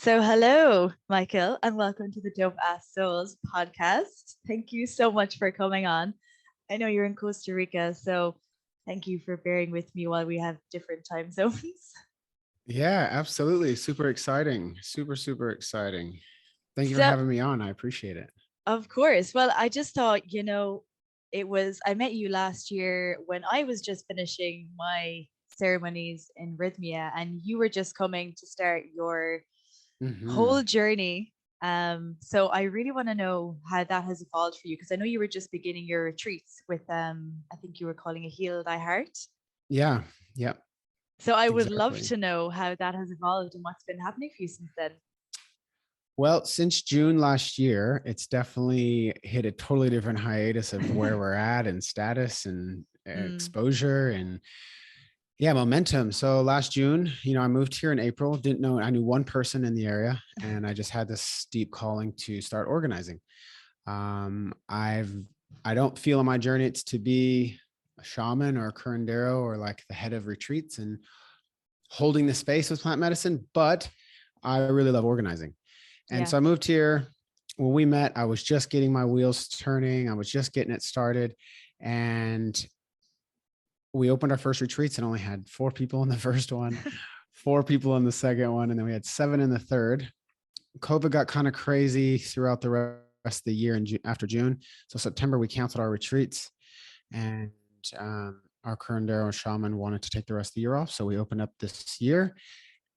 So, hello, Michael, and welcome to the Dope Ass Souls podcast. Thank you so much for coming on. I know you're in Costa Rica, so thank you for bearing with me while we have different time zones. Yeah, absolutely. Super exciting. Super exciting. Thank you for So, having me on. I appreciate it. of course, well, I just thought, I met you last year when I was just finishing my ceremonies in Rhythmia, and you were just coming to start your Hmm. whole journey. So I really want to know how that has evolved for you because I know you were just beginning your retreats with I think you were calling a Heal Thy Heart. Yeah, yeah, So I would love exactly. to know how that has evolved and what's been happening for you since then. Well, since June last year, it's definitely hit a totally different hiatus of where we're at and status and Mm, exposure and yeah, momentum. So last June, I moved here in April, didn't know, I knew one person in the area and I just had this deep calling to start organizing. Um, I've I don't feel on my journey it's to be a shaman or a curandero or like the head of retreats and holding the space with plant medicine, but I really love organizing. And yeah. so I moved here. When we met, I was just getting my wheels turning. I was just getting it started. And we opened our first retreats and only had 4 people in the first one, 4 people in the second one, and then we had 7 in the third. COVID got kind of crazy throughout the rest of the year and after June. So September, we canceled our retreats and our curandero shaman wanted to take the rest of the year off. So we opened up this year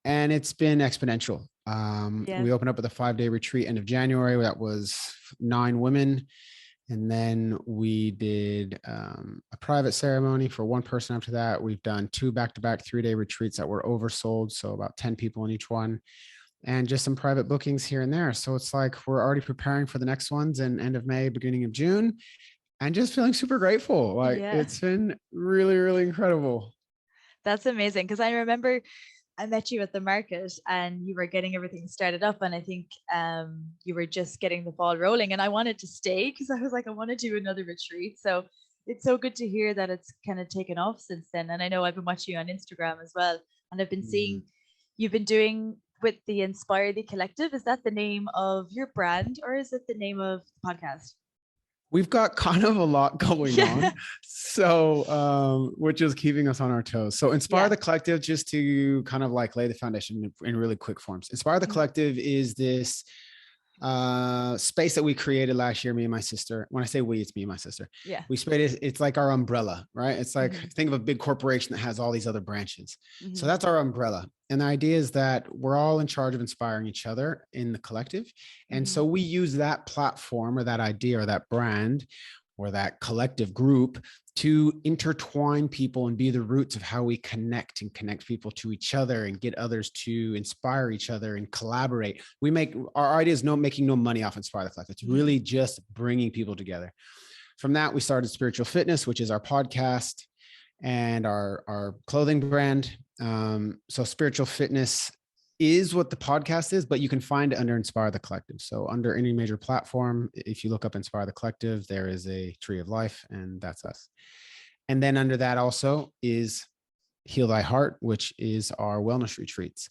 and it's been exponential. Yeah. We opened up with a 5-day retreat end of January. That was 9 women. And then we did a private ceremony for one person after that. We've done 2 back-to-back 3-day retreats that were oversold. So about 10 people in each one and just some private bookings here and there. So it's like we're already preparing for the next ones in end of May, beginning of June, and just feeling super grateful. Like Yeah. it's been really incredible. That's amazing because I remember I met you at the market and you were getting everything started up, and I think you were just getting the ball rolling. And I wanted to stay because I was like, I want to do another retreat. So it's so good to hear that it's kind of taken off since then. And I know I've been watching you on Instagram as well, and I've been Mm. seeing you've been doing with the Inspire the Collective. Is that the name of your brand or is it the name of the podcast? We've got kind of a lot going Yeah, on. So, which is keeping us on our toes. So, Inspire yeah, the Collective, just to kind of like lay the foundation in really quick forms. Inspire the mhm, Collective is this space that we created last year, me and my sister. When I say we, it's me and my sister. yeah, We created, it's like our umbrella, right? It's like, hmm, think of a big corporation that has all these other branches. So hmm, that's our umbrella. And the idea is that we're all in charge of inspiring each other in the collective. And hmm, so we use that platform or that idea or that brand or that collective group to intertwine people and be the roots of how we connect people to each other and get others to inspire each other and collaborate. We make our idea is making no money off Inspire the Collective. It's hmm, really just bringing people together. From that, we started Spiritual Fitness, which is our podcast and our clothing brand. So Spiritual Fitness is what the podcast is, but you can find it under Inspire the Collective. So under any major platform, if you look up Inspire the Collective, there is a tree of life, and that's us. And then under that also is Heal Thy Heart, which is our wellness retreats.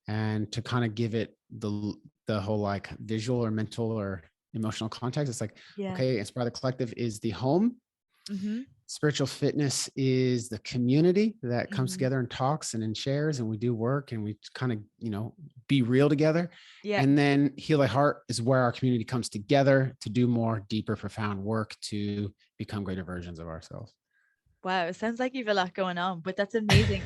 And to kind of give it the whole like visual or mental or emotional context, it's like, yeah, okay, Inspire the Collective is the home. hmm, Spiritual fitness is the community that comes hmm, together and talks and shares, and we do work and we kind of, be real together. yeah. And then Heal Thy Heart is where our community comes together to do more deeper, profound work to become greater versions of ourselves. Wow, it sounds like you've a lot going on, but that's amazing.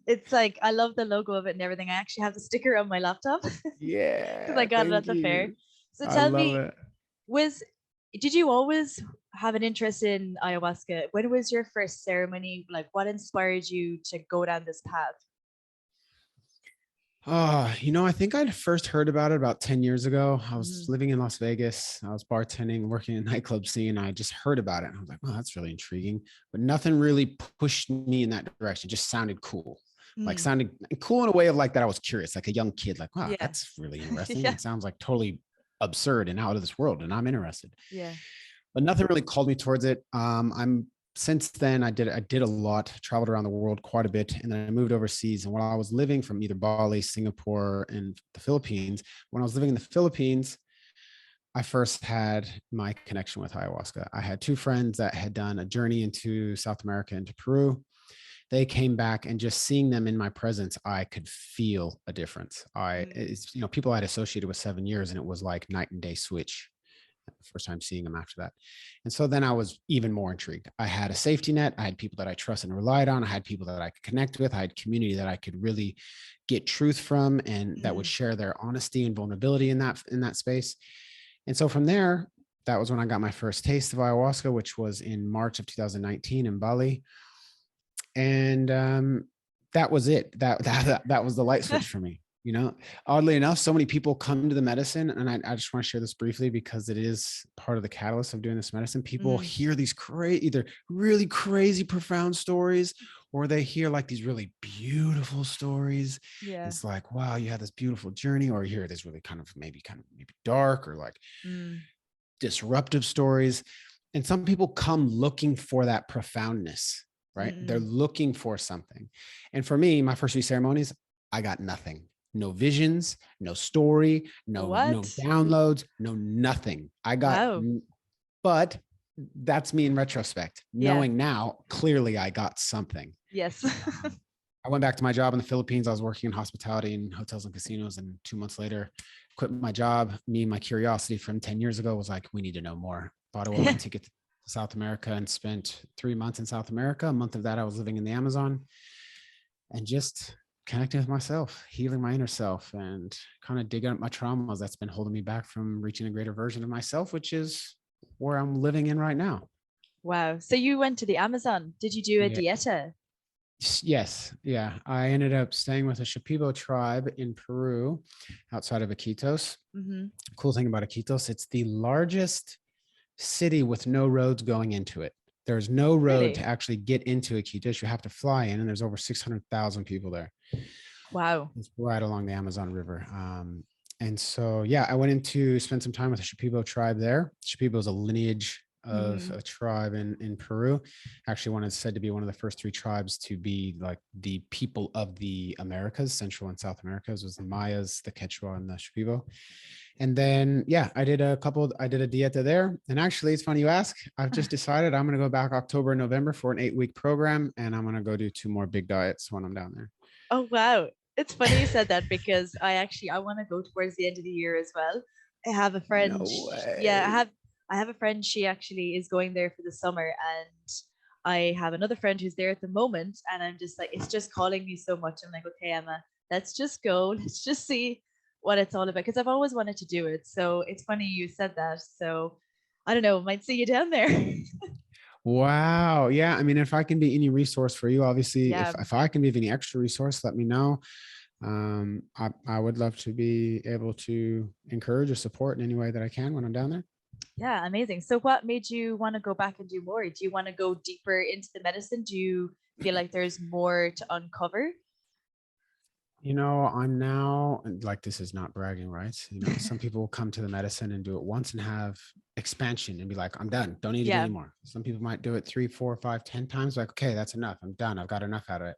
It's like I love the logo of it and everything. I actually have the sticker on my laptop because I Yeah, got it at thank the fair. you. So I tell love me, it. was did you always have an interest in ayahuasca? When was your first ceremony? Like what inspired you to go down this path? Oh, I think I'd first heard about it about 10 years ago. I was Hmm. living in Las Vegas. I was bartending, working in a nightclub scene. I just heard about it. And I was like, oh, that's really intriguing. But nothing really pushed me in that direction. It just sounded cool. Like Mm. sounded cool in a way of like that I was curious, like a young kid, like, wow, Yeah. that's really interesting. Yeah. And sounds like totally absurd and out of this world. And I'm interested. Yeah. But nothing really called me towards it. I'm since then, I did a lot, traveled around the world quite a bit, and then I moved overseas. And while I was living from either Bali, Singapore, and the Philippines, when I was living in the Philippines, I first had my connection with ayahuasca. I had two friends that had done a journey into South America, into Peru. They came back, and just seeing them in my presence, I could feel a difference. It's, people I'd associated with 7 years, and it was like night and day switch. First time seeing them after that. And so then I was even more intrigued. I had a safety net. I had people that I trusted and relied on. I had people that I could connect with. I had community that I could really get truth from, and that would share their honesty and vulnerability in that space. And so from there, that was when I got my first taste of ayahuasca, which was in March of 2019 in Bali. And that was it. That was the light switch for me. Oddly enough, so many people come to the medicine, and I just want to share this briefly because it is part of the catalyst of doing this medicine. People hear these either really crazy, profound stories, or they hear like these really beautiful stories. Yeah. It's like, wow, you had this beautiful journey, or you hear this really kind of maybe dark or like disruptive stories. And some people come looking for that profoundness, right? They're looking for something. And for me, my first few ceremonies, I got nothing. No visions, no story, no downloads, no nothing. I got, but that's me in retrospect. Knowing now, clearly I got something. Yes. I went back to my job in the Philippines. I was working in hospitality in hotels and casinos, and 2 months later, quit my job. Me and my curiosity from 10 years ago was like, we need to know more. Bought a one ticket to South America and spent 3 months in South America. A month of that, I was living in the Amazon, and just connecting with myself, healing my inner self, and kind of digging up my traumas that's been holding me back from reaching a greater version of myself, which is where I'm living in right now. Wow. So you went to the Amazon. Did you do a dieta? Yes. Yeah. I ended up staying with a Shipibo tribe in Peru outside of Iquitos. Cool thing about Iquitos, it's the largest city with no roads going into it. There's no road to actually get into Iquitos. You have to fly in, and there's over 600,000 people there. Wow. It's right along the Amazon River. And so, yeah, I went in to spend some time with the Shipibo tribe there. Shipibo is a lineage of a tribe in Peru. Actually, said to be one of the first 3 tribes to be like the people of the Americas, Central and South Americas. It was the Mayas, the Quechua, and the Shipibo. And then, I did a dieta there. And actually, it's funny you ask. I've just decided I'm going to go back October and November for an 8-week program. And I'm going to go do 2 more big diets when I'm down there. Oh, wow. It's funny you said that, because I want to go towards the end of the year as well. I have a friend. No way. Yeah, I have a friend. She actually is going there for the summer, and I have another friend who's there at the moment. And I'm just like, it's just calling me so much. I'm like, okay, Emma, let's just go. Let's just see what it's all about, because I've always wanted to do it. So it's funny you said that. So I don't know, might see you down there. Wow. Yeah. I mean, if I can be any resource for you, obviously, if I can be any extra resource, let me know. I would love to be able to encourage or support in any way that I can when I'm down there. Yeah, amazing. So what made you want to go back and do more? Do you want to go deeper into the medicine? Do you feel like there's more to uncover? I'm now, like, this is not bragging rights. Some people will come to the medicine and do it once and have expansion and be like, I'm done. Don't need to do anymore. Some people might do it 3, 4, 5, 10 times. Like, okay, that's enough. I'm done. I've got enough out of it.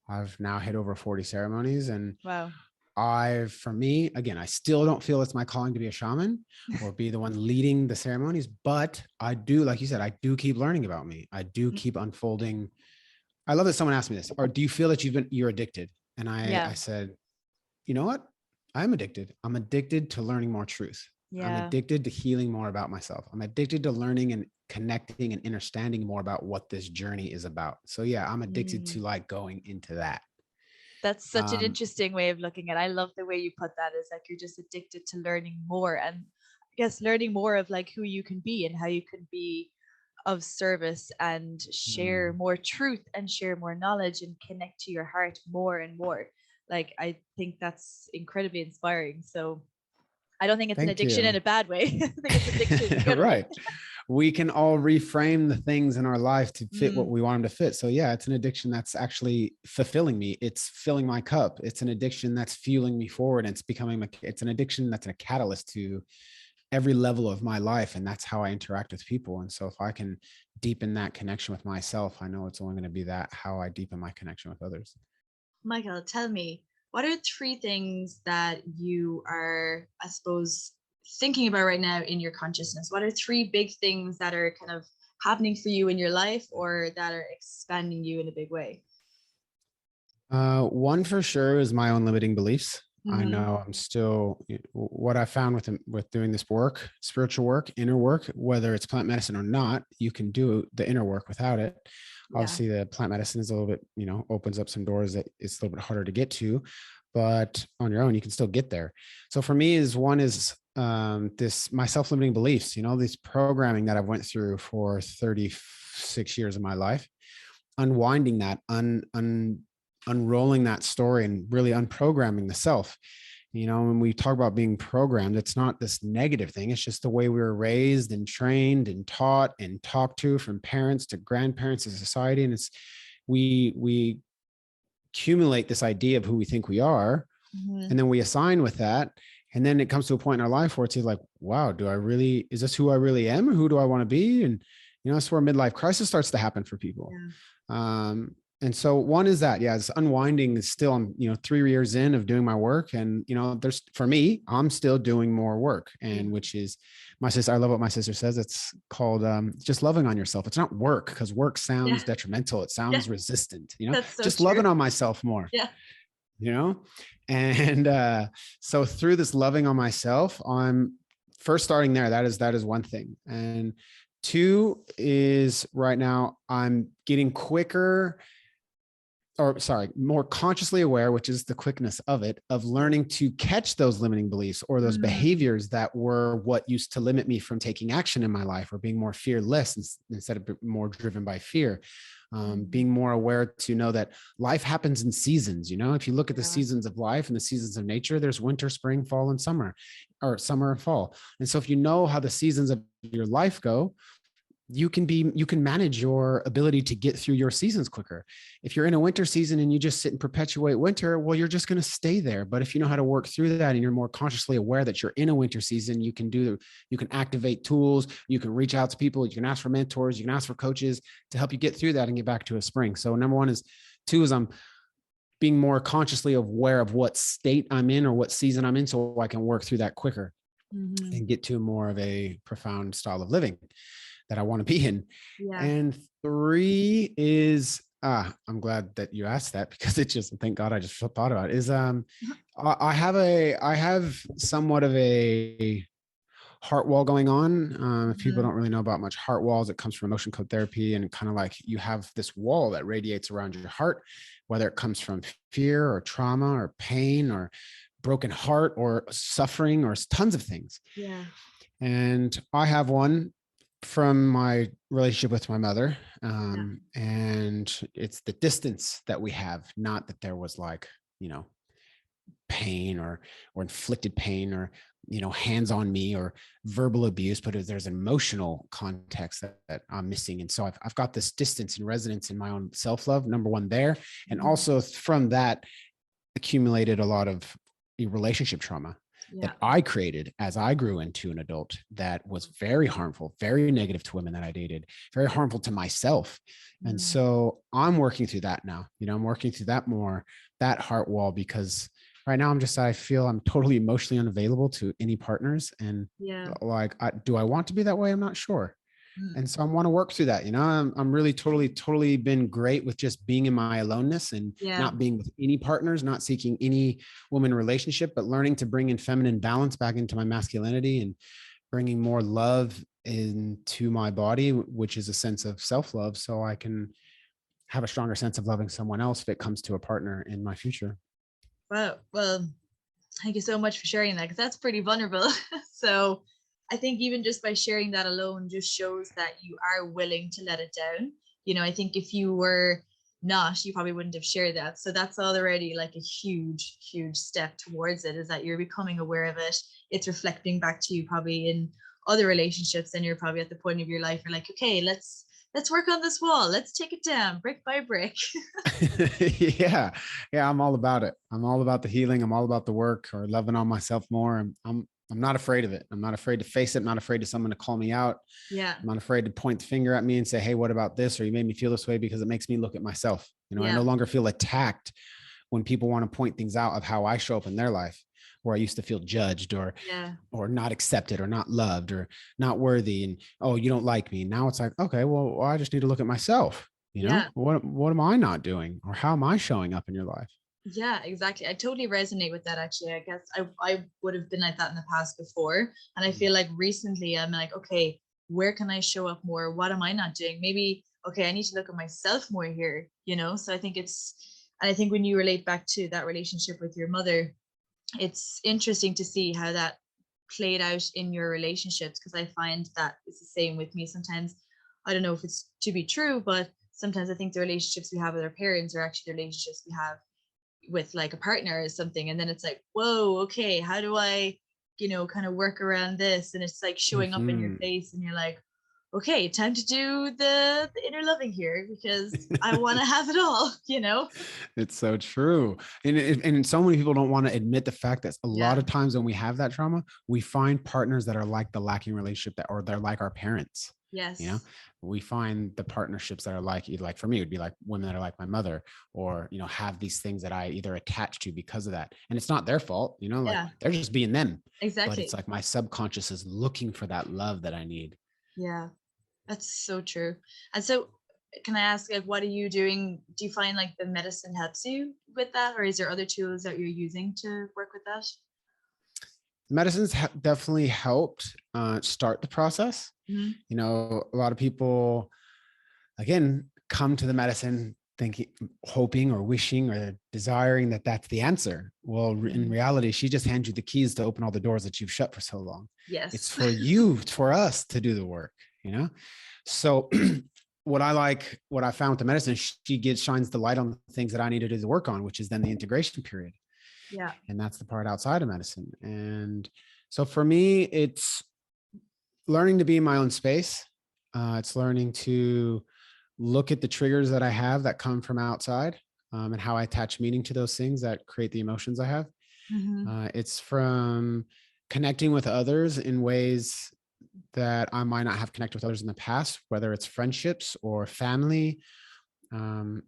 I've now hit over 40 ceremonies, and wow. For me, again, I still don't feel it's my calling to be a shaman or be the one leading the ceremonies, but I do, like you said, I do keep learning about me. I do keep unfolding. I love that someone asked me this, or do you feel that you're addicted? And I said, you know what? I'm addicted. I'm addicted to learning more truth. Yeah. I'm addicted to healing more about myself. I'm addicted to learning and connecting and understanding more about what this journey is about. So yeah, I'm addicted to like going into that. That's such an interesting way of looking at it. I love the way you put that, is like you're just addicted to learning more, and I guess learning more of like who you can be and how you can be of service and share more truth and share more knowledge and connect to your heart more and more. Like, I think that's incredibly inspiring. So I don't think it's an addiction in a bad way. I think it's addiction in a good right. way. We can all reframe the things in our life to fit what we want them to fit. So yeah, it's an addiction that's actually fulfilling me. It's filling my cup. It's an addiction that's fueling me forward. And it's an addiction that's a catalyst to every level of my life. And that's how I interact with people. And so if I can deepen that connection with myself, I know it's only going to be that how I deepen my connection with others. Michael, tell me, what are three things that you are, I suppose, thinking about right now in your consciousness? What are three big things that are kind of happening for you in your life or that are expanding you in a big way? One for sure is my own limiting beliefs. I Mm-hmm. know I'm still, what I found with doing this work, spiritual work, inner work, whether it's plant medicine or not, you can do the inner work without it. Yeah. Obviously, the plant medicine is a little bit, opens up some doors that it's a little bit harder to get to, but on your own, you can still get there. So for me, one is this my self-limiting beliefs. This programming that I went through for 36 years of my life, unwinding that, unrolling that story and really unprogramming the self. When we talk about being programmed, it's not this negative thing. It's just the way we were raised and trained and taught and talked to, from parents to grandparents to society. And we accumulate this idea of who we think we are, Mm-hmm. and then we assign with that. And then it comes to a point in our life where it's like, wow, is this who I really am, or who do I want to be? And that's where midlife crisis starts to happen for people. Yeah. And so one is that, it's unwinding is still, I'm, 3 years in of doing my work. And, for me, I'm still doing more work, and which is my sister. I love what my sister says. It's called just loving on yourself. It's not work, because work sounds detrimental. It sounds resistant, That's so just true. loving on myself more, Yeah. And so through this loving on myself, I'm first starting there. That is one thing. And two is right now I'm getting more consciously aware, which is the quickness of it, of learning to catch those limiting beliefs or those behaviors that were what used to limit me from taking action in my life, or being more fearless instead of more driven by fear. Being more aware to know that life happens in seasons. If you look at the seasons of life and the seasons of nature, there's winter, spring, fall, and summer, or summer and fall. And so if you know how the seasons of your life go, you can manage your ability to get through your seasons quicker. If you're in a winter season and you just sit and perpetuate winter, well, you're just going to stay there. But if you know how to work through that, and you're more consciously aware that you're in a winter season, you can activate tools, you can reach out to people, you can ask for mentors, you can ask for coaches to help you get through that and get back to a spring. So number one is, two is I'm being more consciously aware of what state I'm in or what season I'm in, so I can work through that quicker and get to more of a profound style of living that I want to be in. Yeah. And three is, I'm glad that you asked that, because thank God I just thought about it, is, I have somewhat of a heart wall going on. If people don't really know about much heart walls, it comes from emotion code therapy, and kind of like you have this wall that radiates around your heart, whether it comes from fear or trauma or pain or broken heart or suffering or tons of things. Yeah. And I have one from my relationship with my mother. And it's the distance that we have, not that there was pain or inflicted pain or, hands on me or verbal abuse, but there's an emotional context that I'm missing. And so I've got this distance and resonance in my own self-love, number one there. And also from that accumulated a lot of relationship trauma that I created as I grew into an adult, that was very harmful, very negative to women that I dated, very harmful to myself. And so I'm working through that now. I'm working through that heart wall, because right now I feel I'm totally emotionally unavailable to any partners. And do I want to be that way? I'm not sure. And so I want to work through that. I'm really totally been great with just being in my aloneness and not being with any partners, not seeking any woman relationship, but learning to bring in feminine balance back into my masculinity and bringing more love into my body, which is a sense of self-love, so I can have a stronger sense of loving someone else if it comes to a partner in my future. Well, thank you so much for sharing that, because that's pretty vulnerable. So I think even just by sharing that alone just shows that you are willing to let it down. I think if you were not, you probably wouldn't have shared that. So that's already like a huge, huge step towards it, is that you're becoming aware of it. It's reflecting back to you probably in other relationships, and you're probably at the point of your life you're like, okay, let's work on this wall. Let's take it down brick by brick. Yeah. I'm all about it. I'm all about the healing. I'm all about the work, or loving on myself more. I'm I'm not afraid of it. I'm not afraid to face it. I'm not afraid of someone to call me out. Yeah. I'm not afraid to point the finger at me and say, hey, what about this? Or you made me feel this way, because it makes me look at myself. You know, I Yeah. no longer feel attacked when people want to point things out of how I show up in their life, where I used to feel judged Yeah. or not accepted or not loved or not worthy. And, oh, you don't like me. Now it's like, okay, well, I just need to look at myself. You know, Yeah. what am I not doing, or how am I showing up in your life? Yeah, exactly. I totally resonate with that actually. I guess I would have been like that in the past before. And I feel like recently I'm like, okay, where can I show up more? What am I not doing? Maybe, okay, I need to look at myself more here, you know? So I think and I think when you relate back to that relationship with your mother, it's interesting to see how that played out in your relationships, because I find that it's the same with me. Sometimes I don't know if it's to be true, but sometimes I think the relationships we have with our parents are actually the relationships we have with like a partner or something. And then it's like, whoa, okay, how do I, kind of work around this? And it's like showing up in your Mm-hmm. face and you're like, okay, time to do the inner loving here, because I want to have it all. It's so true. And so many people don't want to admit the fact that a lot Yeah. of times when we have that trauma, we find partners that are like the lacking relationship or they're like our parents. You know, Yes. we find the partnerships that are like, either like for me, it would be like women that are like my mother, or, have these things that I either attach to because of that. And it's not their fault, like Yeah, they're just being them, but it's exactly. like my subconscious is looking for that love that I need. Yeah, that's so true. And so can I ask, like, what are you doing? Do you find like the medicine helps you with that, or is there other tools that you're using to work with that? Medicines definitely helped start the process. Hmm. A lot of people, again, come to the medicine thinking, hoping or wishing or desiring that that's the answer. Well, in reality, she just hands you the keys to open all the doors that you've shut for so long. It's Yes. for you, it's for us to do the work. So what I found with the medicine, she shines the light on the things that I need to do the work on, which is then the integration period. Yeah. And that's the part outside of medicine. And so for me, it's learning to be in my own space. It's learning to look at the triggers that I have that come from outside, and how I attach meaning to those things that create the emotions I have. Hmm. It's from connecting with others in ways that I might not have connected with others in the past, whether it's friendships or family. Um,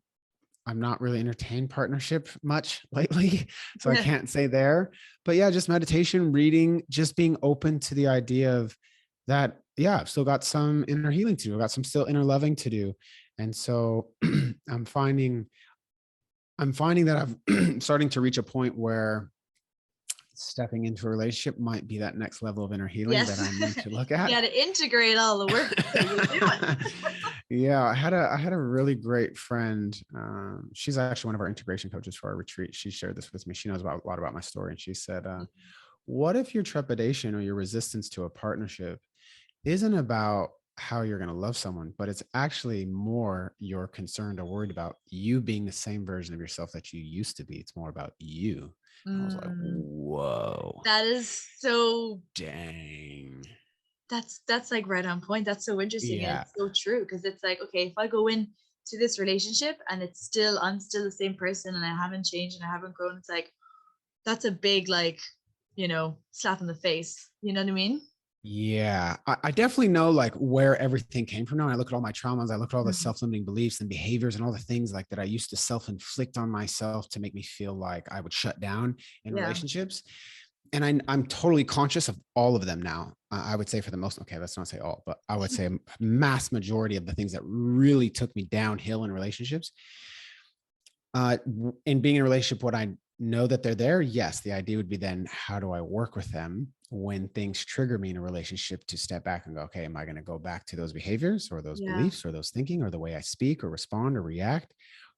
I'm not really entertained partnership much lately, so I Yeah. can't say there. But yeah, just meditation, reading, just being open to the idea of that. Yeah, I've still got some inner healing to do. I've got some still inner loving to do, and so I'm finding that I'm starting to reach a point where stepping into a relationship might be that next level of inner healing that Yes. I need to look You at. got to integrate all the work that you're doing. Yeah, I had a really great friend. She's actually one of our integration coaches for our retreat. She shared this with me. She knows a lot about my story, and she said, "What if your trepidation or your resistance to a partnership isn't about how you're going to love someone, but it's actually more you're concerned or worried about you being the same version of yourself that you used to be. It's more about you." And I was like, Mm, "Whoa, that is so, dang, that's like right on point. That's so interesting. And yeah." it's so true, because it's like, okay, if I go in to this relationship and I'm still the same person and I haven't changed and I haven't grown, it's like, that's a big, like, slap in the face. You know what I mean? Yeah, I definitely know like where everything came from now. And I look at all my traumas, I look at all the Mhm. self-limiting beliefs and behaviors and all the things like that I used to self-inflict on myself to make me feel like I would shut down in Yeah. relationships. And I'm totally conscious of all of them now. I would say for the most, okay, let's not say all, but I would say a mass majority of the things that really took me downhill in relationships. In being in a relationship, what I know that they're there, yes, the idea would be then how do I work with them when things trigger me in a relationship to step back and go, okay, am I going to go back to those behaviors or those Yeah. beliefs or those thinking or the way I speak or respond or react?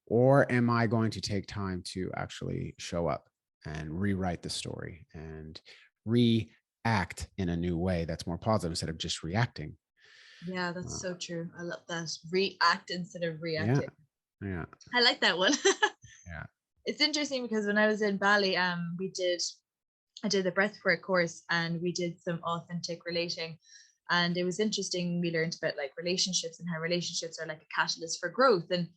Or am I going to take time to actually show up and rewrite the story and react in a new way that's more positive instead of just reacting? Yeah, that's Uh, so true. I love that. React instead of yeah, reacting. yeah, I like that one. yeah. It's interesting because when I was in Bali, I did the breathwork course and we did some authentic relating. And it was interesting. We learned about like relationships and how relationships are like a catalyst for growth. And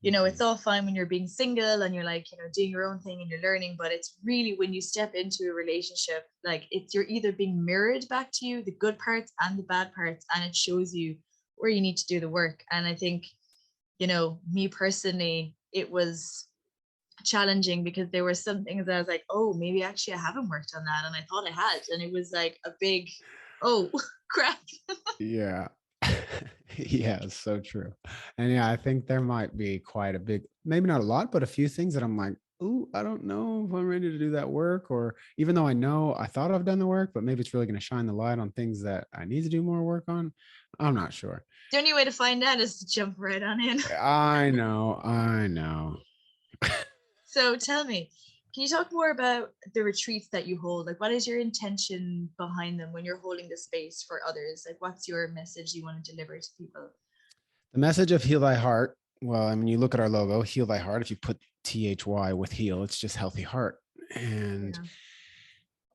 you know, it's all fine when you're being single and you're like, you know, doing your own thing and you're learning, but it's really when you step into a relationship, like it's, you're either being mirrored back to you, the good parts and the bad parts, and it shows you where you need to do the work. And I think, you know, me personally, it was challenging because there were some things that I was like, oh, maybe actually I haven't worked on that. And I thought I had. And it was like a big, oh, crap. Yeah. Yeah, it's so true. And yeah, I think there might be quite a big, maybe not a lot, but a few things that I'm like, ooh, I don't know if I'm ready to do that work. Or even though I know I thought I've done the work, but maybe it's really going to shine the light on things that I need to do more work on. I'm not sure. The only way to find out is to jump right on in. I know. I know. So tell me, can you talk more about the retreats that you hold? Like, what is your intention behind them when you're holding the space for others? Like, what's your message you want to deliver to people? The message of heal thy heart. Well, I mean, you look at our logo, heal thy heart. If you put THY with heal, it's just healthy heart. And Yeah.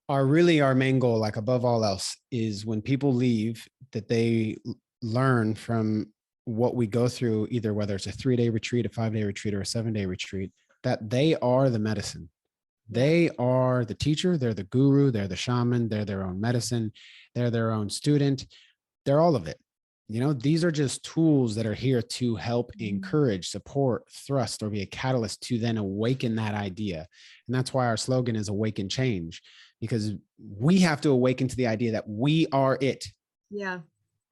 our main goal, like above all else, is when people leave, that they learn from what we go through, either whether it's a 3-day retreat, a 5-day retreat, or a 7-day retreat, that they are the medicine. Yeah. They are the teacher, they're the guru, they're the shaman, they're their own medicine, they're their own student, they're all of it. You know, these are just tools that are here to help encourage, support, thrust, or be a catalyst to then awaken that idea. And that's why our slogan is awaken change, because we have to awaken to the idea that we are it. Yeah.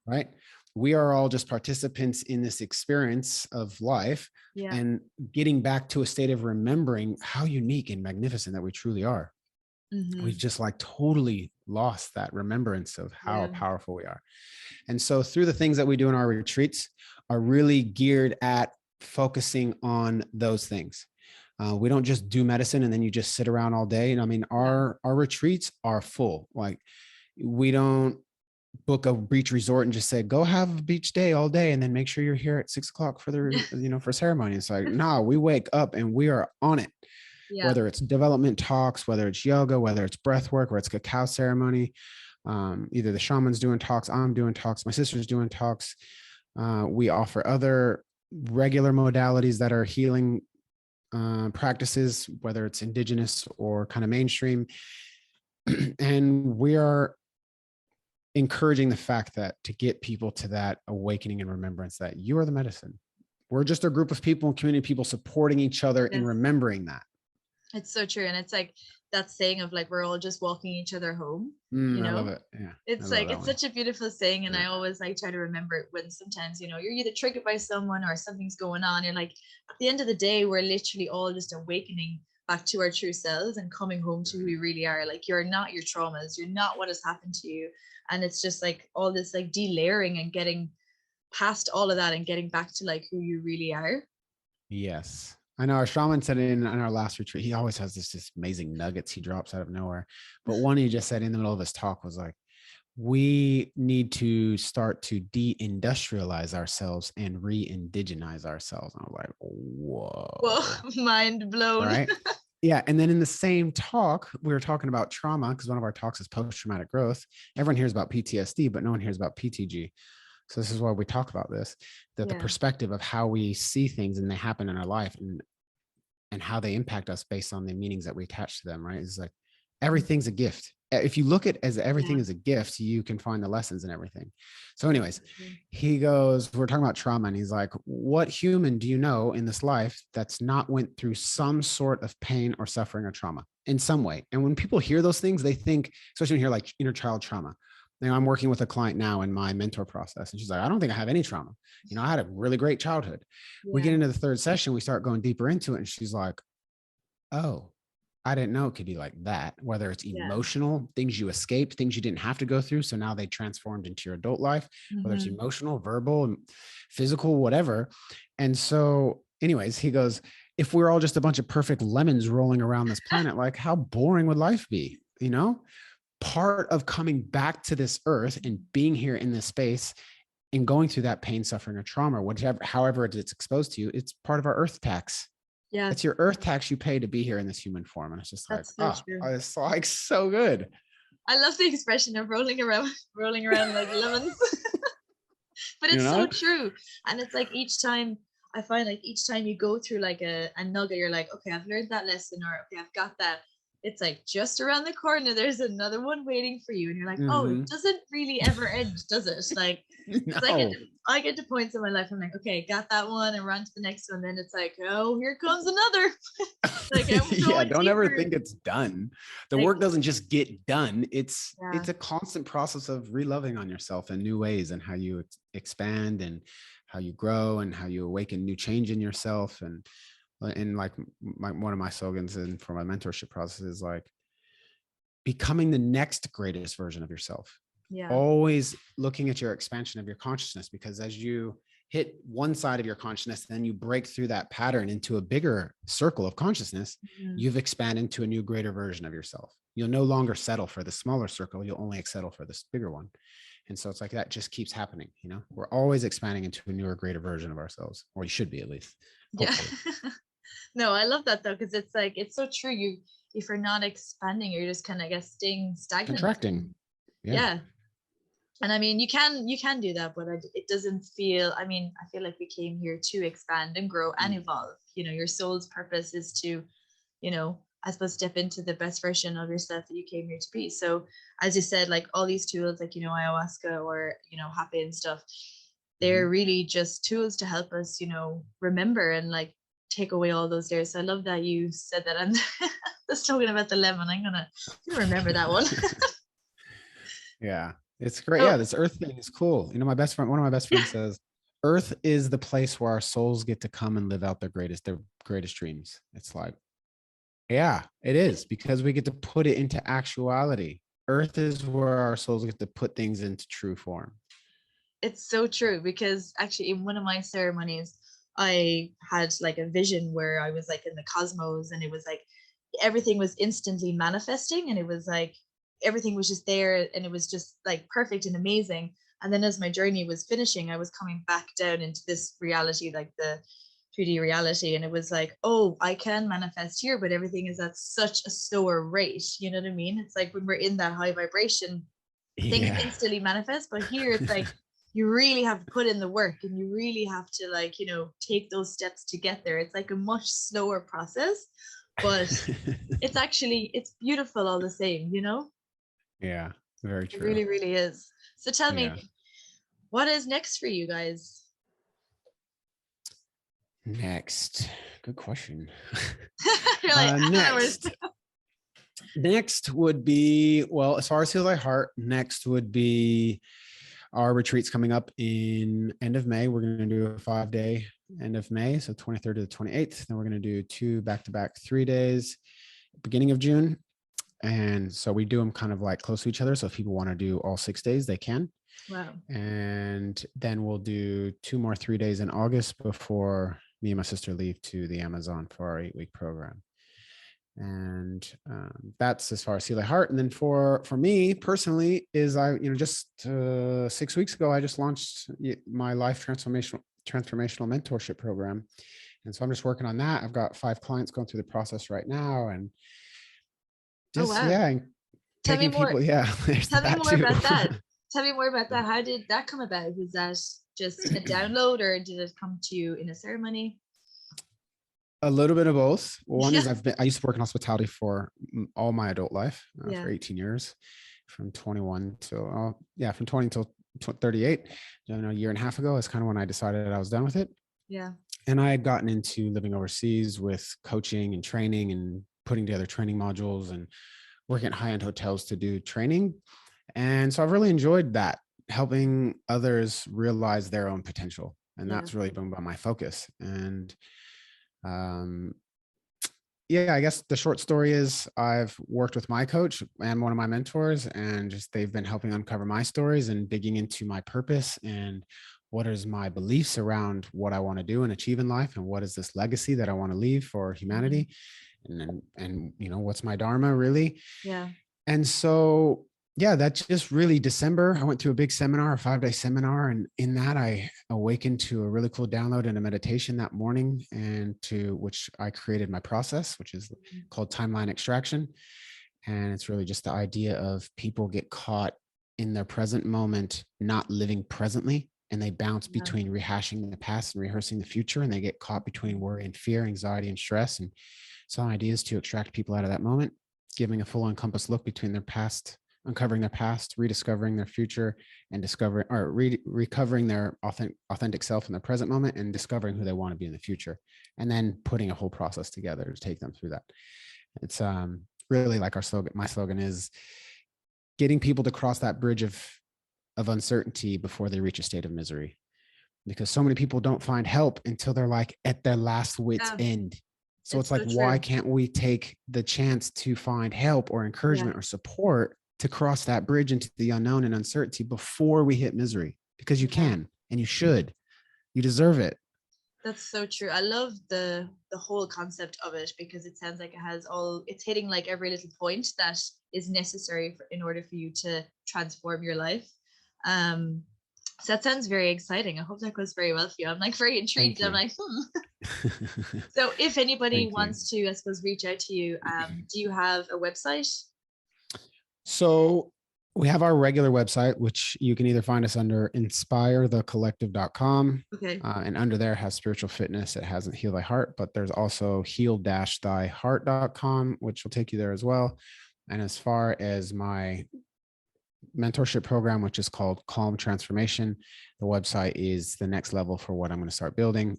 Right? We are all just participants in this experience of life, Yeah. and getting back to a state of remembering how unique and magnificent that we truly are. We've just like totally lost that remembrance of how powerful we are. And so through the things that we do in our retreats are really geared at focusing on those things. We don't just do medicine and then you just sit around all day. And I mean, our retreats are full. Like, we don't book a beach resort and just say, go have a beach day all day and then make sure you're here at 6:00 for the, you know, for ceremony. It's like, no, we wake up and we are on it. Yeah. Whether it's development talks, whether it's yoga, whether it's breath work, whether it's cacao ceremony, either the shaman's doing talks, I'm doing talks, my sister's doing talks. We offer other regular modalities that are healing practices, whether it's indigenous or kind of mainstream. And we are encouraging the fact that to get people to that awakening and remembrance that you are the medicine. We're just a group of people and community people supporting each other in remembering that. It's so true. And it's like that saying of like, we're all just walking each other home. You know, I love it. Yeah. It's like, it's such a beautiful saying. And I always like try to remember it when sometimes, you know, you're either triggered by someone or something's going on. You're like, at the end of the day, we're literally all just awakening back to our true selves and coming home to who we really are. Like, you're not your traumas. You're not what has happened to you. And it's just like all this like delayering and getting past all of that and getting back to like who you really are. Yes. I know our shaman said in our last retreat, he always has this amazing nuggets he drops out of nowhere. But one he just said in the middle of his talk was like, we need to start to de-industrialize ourselves and re-indigenize ourselves. And I was like, whoa, mind blown. Right? Yeah. And then in the same talk, we were talking about trauma, because one of our talks is post-traumatic growth. Everyone hears about PTSD, but no one hears about PTG. So this is why we talk about this, that the perspective of how we see things and they happen in our life and how they impact us based on the meanings that we attach to them, right? It's like everything's a gift. If you look at as everything is a gift, you can find the lessons in everything. So anyways, he goes, we're talking about trauma, and he's like, what human do you know in this life that's not went through some sort of pain or suffering or trauma in some way? And when people hear those things, they think, especially when you hear like inner child trauma. Now, I'm working with a client now in my mentor process, and she's like, I don't think I have any trauma. You know, I had a really great childhood. We get into the third session, we start going deeper into it, and she's like, oh, I didn't know it could be like that, whether it's emotional, things you escaped, things you didn't have to go through. So now they transformed into your adult life, whether it's emotional, verbal, physical, whatever. And so anyways, he goes, if we're all just a bunch of perfect lemons rolling around this planet, like how boring would life be? You know, part of coming back to this earth and being here in this space and going through that pain, suffering, or trauma, whatever, however it's exposed to you, it's part of our earth tax. Yeah. It's your earth tax you pay to be here in this human form. And it's just like, it's like so good. I love the expression of rolling around like lemons. But it's so true. And it's like each time I find like each time you go through like a nugget, you're like, okay, I've learned that lesson, or okay, I've got that. It's like just around the corner, there's another one waiting for you. And you're like, oh, it doesn't really ever end, does it? Like, No. I get to points in my life, I'm like, okay, got that one, and run to the next one. Then it's like, oh, here comes another. Like, I'm Yeah, going don't ever deeper. think it's done. The Like, work doesn't just get done. It's yeah. a constant process of reloving on yourself in new ways, and how you expand, and how you grow, and how you awaken new change in yourself. And like one of my slogans and for my mentorship process is like becoming the next greatest version of yourself. Yeah. Always looking at your expansion of your consciousness, because as you hit one side of your consciousness, then you break through that pattern into a bigger circle of consciousness. You've expanded into a new, greater version of yourself. You'll no longer settle for the smaller circle. You'll only settle for this bigger one. And so it's like that just keeps happening. You know, we're always expanding into a newer, greater version of ourselves, or you should be, at least. Hopefully. Yeah. No, I love that though, because it's like, it's so true. If you're not expanding, you're just kind of, I guess, staying stagnant. Contracting. Yeah. And I mean, you can do that, but it doesn't feel, I mean, I feel like we came here to expand and grow and evolve. You know, your soul's purpose is to, you know, I suppose step into the best version of yourself that you came here to be. So as you said, like all these tools, like, you know, ayahuasca or, you know, happy and stuff, they're really just tools to help us, you know, remember and like take away all those layers. So I love that you said that. I'm just talking about the lemon. I'm gonna remember that one. Yeah, it's great. Yeah, this earth thing is cool. You know, one of my best friends says, Earth is the place where our souls get to come and live out their greatest dreams. It's like, yeah, it is, because we get to put it into actuality. Earth is where our souls get to put things into true form. It's so true, because actually in one of my ceremonies, I had like a vision where I was like in the cosmos, and it was like everything was instantly manifesting, and it was like everything was just there, and it was just like perfect and amazing. And then as my journey was finishing, I was coming back down into this reality, like the 3D reality, and it was like, oh, I can manifest here, but everything is at such a slower rate. You know what I mean? It's like when we're in that high vibration, things instantly manifest, but here it's like you really have to put in the work, and you really have to, like, you know, take those steps to get there. It's like a much slower process, but it's beautiful all the same, you know? Yeah, very true. It really, really is. So tell me, what is next for you guys? Next, good question. You're like, next would be, well, as far as Heal Thy Heart, next would be our retreats coming up in end of May. We're going to do a 5-day end of May, so 23rd to the 28th. Then we're going to do 2 back-to-back 3 days beginning of June. And so we do them kind of like close to each other. So if people want to do all 6 days, they can. Wow. And then we'll do 2 more 3 days in August before me and my sister leave to the Amazon for our 8-week program. And that's as far as Heal Thy Heart. And then for me personally is just 6 weeks ago, I just launched my life transformational mentorship program. And so I'm just working on that. I've got 5 clients going through the process right now, and just, tell me more. Tell me more about that. Tell me more about that. How did that come about? Was that just a download, or did it come to you in a ceremony? A little bit of both. One is I used to work in hospitality for all my adult life for 18 years, from 21 till from 20 till 38. A year and a half ago is kind of when I decided I was done with it. Yeah. And I had gotten into living overseas with coaching and training and putting together training modules and working at high-end hotels to do training. And so I've really enjoyed that, helping others realize their own potential. And that's really been my focus. And I guess the short story is I've worked with my coach and one of my mentors, and just they've been helping uncover my stories and digging into my purpose and what is my beliefs around what I want to do and achieve in life, and what is this legacy that I want to leave for humanity, and what's my dharma really. And so that's just really December. I went to a big seminar, a 5-day seminar. And in that, I awakened to a really cool download and a meditation that morning, and to which I created my process, which is called timeline extraction. And it's really just the idea of people get caught in their present moment, not living presently. and they bounce Yeah. between rehashing the past and rehearsing the future. And they get caught between worry and fear, anxiety and stress. And so the idea is to extract people out of that moment, giving a full encompass look between their past, uncovering their past, rediscovering their future, and discovering or recovering their authentic self in the present moment, and discovering who they want to be in the future, and then putting a whole process together to take them through that. It's really like our slogan. My slogan is getting people to cross that bridge of uncertainty before they reach a state of misery, because so many people don't find help until they're like at their last wit's end. So it's like, so why true. can't we take the chance to find help or encouragement or support to cross that bridge into the unknown and uncertainty before we hit misery? Because you can, and you should. You deserve it. That's so true. I love the whole concept of it, because it sounds like it has it's hitting like every little point that is necessary in order for you to transform your life. So that sounds very exciting. I hope that goes very well for you. I'm like very intrigued. I'm like, So if anybody wants to, I suppose, reach out to you, do you have a website? So we have our regular website, which you can either find us under inspirethecollective.com. Okay. And under there has spiritual fitness. It hasn't Heal Thy Heart, but there's also heal-thyheart.com, which will take you there as well. And as far as my mentorship program, which is called Calm Transformation, the website is the next level for what I'm going to start building.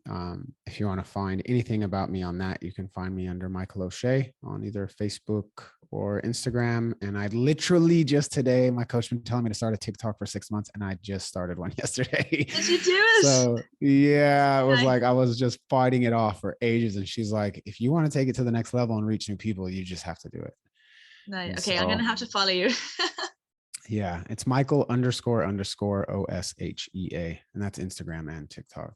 If you want to find anything about me on that, you can find me under Michael O Shea on either Facebook or Instagram. And I literally just today, my coach been telling me to start a TikTok for 6 months, and I just started one yesterday. Did you do it? So yeah, it was like, I was just fighting it off for ages. And she's like, if you want to take it to the next level and reach new people, you just have to do it. Nice. Okay, so, I'm going to have to follow you. Yeah, it's Michael __OSHEA. And that's Instagram and TikTok.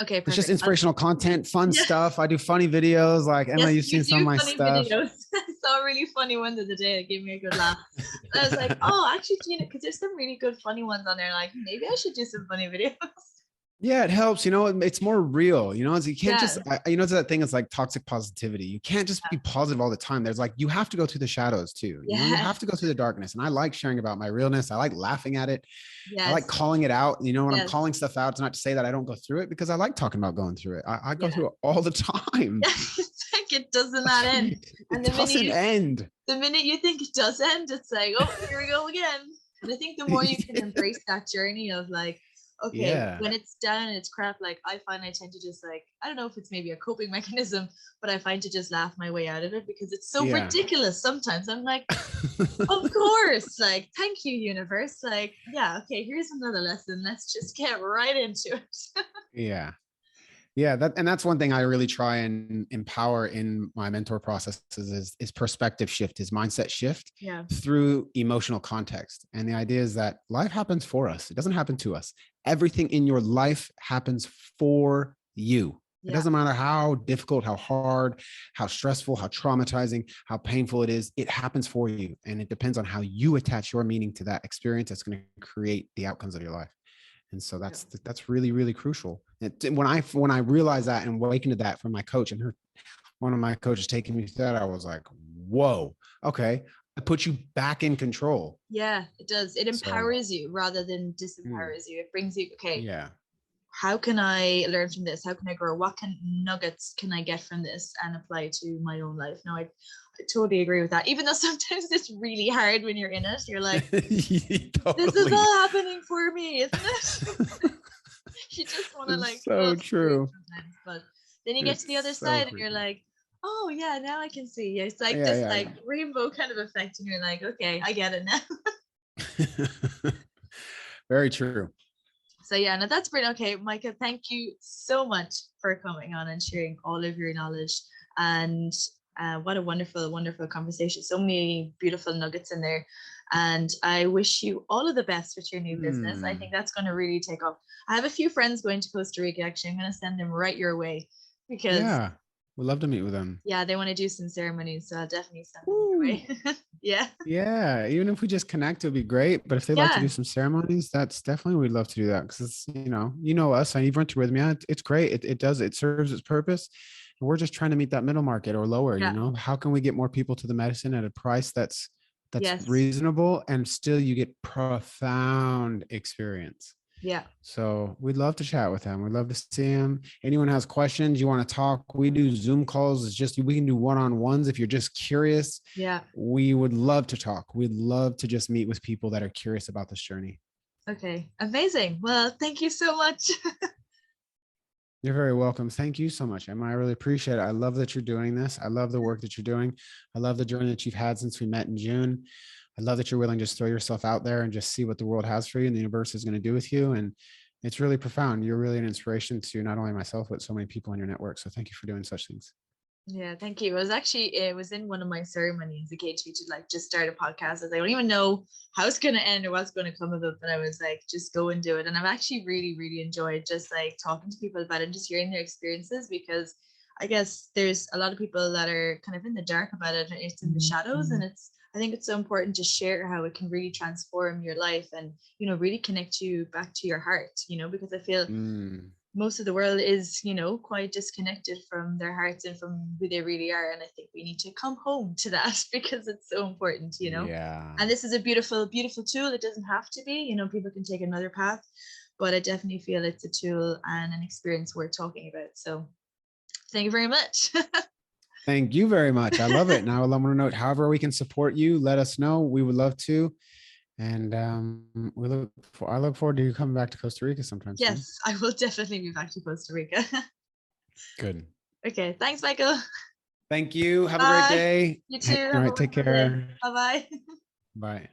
Okay, perfect. It's just inspirational content, fun stuff. I do funny videos. Like, Emma, you've seen some of my stuff. Videos. I saw a really funny one the other day. It gave me a good laugh. I was like, oh, actually, because there's some really good funny ones on there. Like, maybe I should do some funny videos. Yeah, it helps. It's more real. You can't just, it's that thing. It's like toxic positivity. You can't just be positive all the time. There's like, you have to go through the shadows too. You have to go through the darkness. And I like sharing about my realness. I like laughing at it. I like calling it out. When I'm calling stuff out, it's not to say that I don't go through it, because I like talking about going through it. I go through it all the time. It's like, it does not end. And it doesn't end. The minute you think it does end, it's like, oh, here we go again. And I think the more you can embrace that journey of like, okay, when it's done and it's crap, like I find I tend to just like, I don't know if it's maybe a coping mechanism, but I find to just laugh my way out of it, because it's so ridiculous sometimes. I'm like, of course, like, thank you, universe. Like, okay, here's another lesson. Let's just get right into it. That's one thing I really try and empower in my mentor processes is perspective shift, is mindset shift through emotional context. And the idea is that life happens for us. It doesn't happen to us. Everything in your life happens for you. It doesn't matter how difficult, how hard, how stressful, how traumatizing, how painful it is. It happens for you. And it depends on how you attach your meaning to that experience that's going to create the outcomes of your life. And so that's really, really crucial. When I realized that and awakened to that from my coach, and one of my coaches taking me through that, I was like, whoa, okay. It puts you back in control. Yeah, it does. It empowers you rather than disempowers you. It brings you, how can I learn from this? How can I grow? What nuggets can I get from this and apply to my own life? No, I totally agree with that. Even though sometimes it's really hard when you're in it. You're like, totally. This is all happening for me, isn't it? You just want to like. So true. But then you get to the other side and you're like, oh yeah, now I can see. It's like this rainbow kind of effect, and you're like, okay, I get it now. Very true. So no, that's brilliant. Okay, Micah, thank you so much for coming on and sharing all of your knowledge. And what a wonderful, wonderful conversation. So many beautiful nuggets in there. And I wish you all of the best with your new business. I think that's going to really take off. I have a few friends going to Costa Rica. Actually, I'm going to send them right your way, because we'd love to meet with them. Yeah, they want to do some ceremonies, so I'll definitely send them your way. Yeah, even if we just connect, it would be great. But if they'd like to do some ceremonies, that's definitely, we'd love to do that, because it's, you know us, and you've run through with me. It's great. It serves its purpose. And we're just trying to meet that middle market or lower. How can we get more people to the medicine at a price that's reasonable, and still you get profound experience? Yeah. So we'd love to chat with him. We'd love to see him. Anyone has questions, you want to talk, we do Zoom calls. It's just, we can do one-on-ones. If you're just curious, Yeah. we would love to talk. We'd love to just meet with people that are curious about this journey. Okay. Amazing. Well, thank you so much. You're very welcome. Thank you so much, Emma. I really appreciate it. I love that you're doing this. I love the work that you're doing. I love the journey that you've had since we met in June. I love that you're willing to just throw yourself out there and just see what the world has for you and the universe is going to do with you. And it's really profound. You're really an inspiration to not only myself, but so many people in your network. So thank you for doing such things. Yeah, thank you. It was in one of my ceremonies, the cage to like just start a podcast. I was like, I don't even know how it's going to end or what's going to come of it, but I was like, just go and do it. And I've actually really, really enjoyed just like talking to people about it and just hearing their experiences, because I guess there's a lot of people that are kind of in the dark about it and it's in the shadows. And I think it's so important to share how it can really transform your life and, you know, really connect you back to your heart, you know, because I feel most of the world is, you know, quite disconnected from their hearts and from who they really are. And I think we need to come home to that because it's so important, you know. Yeah. And this is a beautiful, beautiful tool. It doesn't have to be, you know, people can take another path, but I definitely feel it's a tool and an experience worth talking about. So thank you very much. Thank you very much. I love it. Now I want to know, however we can support you, let us know. We would love to. And I look forward to you coming back to Costa Rica sometime soon. Yes, I will definitely be back to Costa Rica. Good. Okay. Thanks, Michael. Thank you. Have Bye. a great day. You too. All Have a right. Take wonderful day. care. Bye-bye. Bye.